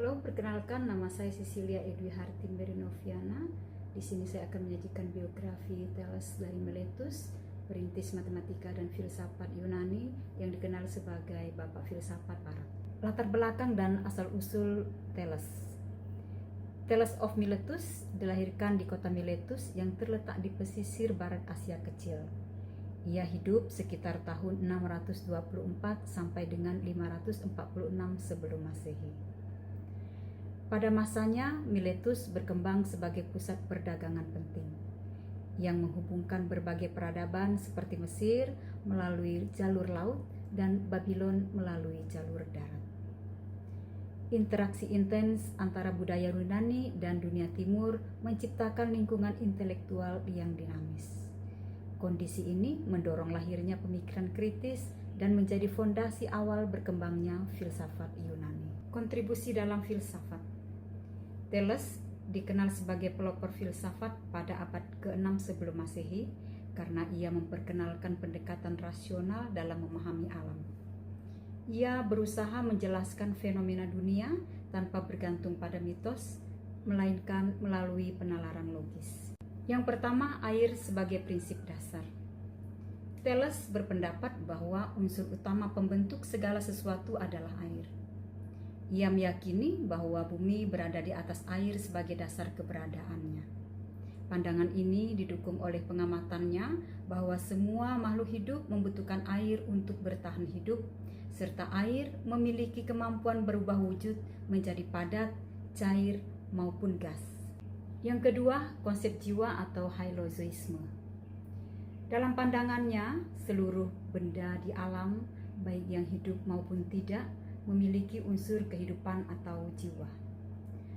Halo, perkenalkan nama saya Cecilia Edwi Hartimberi Noviana. Di sini saya akan menyajikan biografi Thales dari Miletus, perintis matematika dan filsafat Yunani yang dikenal sebagai Bapak Filsafat Arab. Latar belakang dan asal-usul Thales. Thales of Miletus dilahirkan di kota Miletus yang terletak di pesisir barat Asia Kecil. Ia hidup sekitar tahun 624 sampai dengan 546 sebelum Masehi. Pada masanya, Miletus berkembang sebagai pusat perdagangan penting yang menghubungkan berbagai peradaban seperti Mesir melalui jalur laut dan Babylon melalui jalur darat. Interaksi intens antara budaya Yunani dan dunia timur menciptakan lingkungan intelektual yang dinamis. Kondisi ini mendorong lahirnya pemikiran kritis dan menjadi fondasi awal berkembangnya filsafat Yunani. Kontribusi dalam filsafat. Thales dikenal sebagai pelopor filsafat pada abad ke-6 sebelum Masehi karena ia memperkenalkan pendekatan rasional dalam memahami alam. Ia berusaha menjelaskan fenomena dunia tanpa bergantung pada mitos, melainkan melalui penalaran logis. Yang pertama, air sebagai prinsip dasar. Thales berpendapat bahwa unsur utama pembentuk segala sesuatu adalah air. Ia meyakini bahwa bumi berada di atas air sebagai dasar keberadaannya. Pandangan ini didukung oleh pengamatannya bahwa semua makhluk hidup membutuhkan air untuk bertahan hidup, serta air memiliki kemampuan berubah wujud menjadi padat, cair, maupun gas. Yang kedua, konsep jiwa atau hylosisme. Dalam pandangannya, seluruh benda di alam, baik yang hidup maupun tidak, memiliki unsur kehidupan atau jiwa.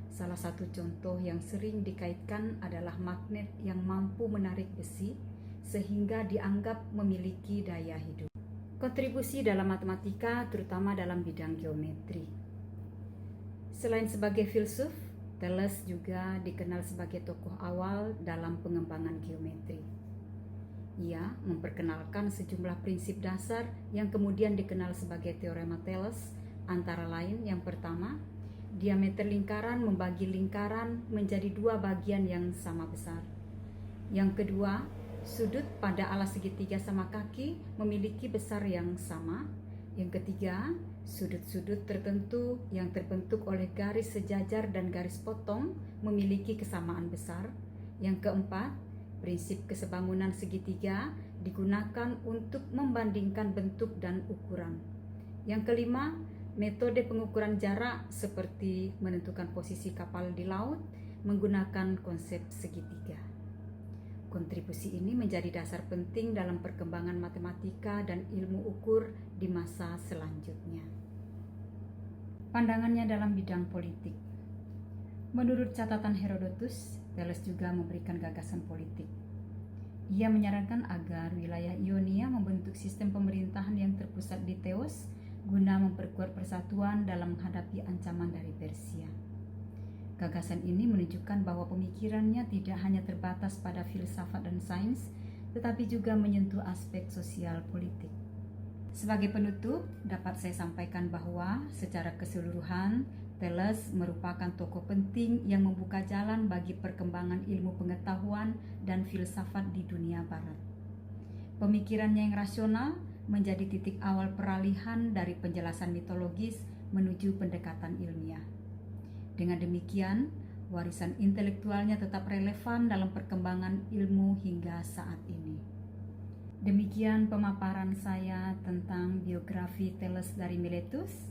Salah satu contoh yang sering dikaitkan adalah magnet yang mampu menarik besi sehingga dianggap memiliki daya hidup. Kontribusi dalam matematika terutama dalam bidang geometri. Selain sebagai filsuf, Thales juga dikenal sebagai tokoh awal dalam pengembangan geometri. Ia memperkenalkan sejumlah prinsip dasar yang kemudian dikenal sebagai teorema Thales. Antara lain, yang pertama, diameter lingkaran membagi lingkaran menjadi dua bagian yang sama besar. Yang kedua, sudut pada alas segitiga sama kaki memiliki besar yang sama. Yang ketiga, sudut-sudut tertentu yang terbentuk oleh garis sejajar dan garis potong memiliki kesamaan besar. Yang keempat, prinsip kesebangunan segitiga digunakan untuk membandingkan bentuk dan ukuran. Yang kelima, metode pengukuran jarak seperti menentukan posisi kapal di laut menggunakan konsep segitiga. Kontribusi ini menjadi dasar penting dalam perkembangan matematika dan ilmu ukur di masa selanjutnya. Pandangannya dalam bidang politik. Menurut catatan Herodotus, Thales juga memberikan gagasan politik. Ia menyarankan agar wilayah Ionia membentuk sistem pemerintahan yang terpusat di Theos guna memperkuat persatuan dalam menghadapi ancaman dari Persia. Gagasan ini menunjukkan bahwa pemikirannya tidak hanya terbatas pada filsafat dan sains, tetapi juga menyentuh aspek sosial politik. Sebagai penutup, dapat saya sampaikan bahwa secara keseluruhan, Thales merupakan tokoh penting yang membuka jalan bagi perkembangan ilmu pengetahuan dan filsafat di dunia barat. Pemikirannya yang rasional menjadi titik awal peralihan dari penjelasan mitologis menuju pendekatan ilmiah. Dengan demikian, warisan intelektualnya tetap relevan dalam perkembangan ilmu hingga saat ini. Demikian pemaparan saya tentang biografi Thales dari Miletus.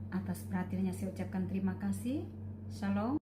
Atas perhatiannya saya ucapkan terima kasih. Shalom.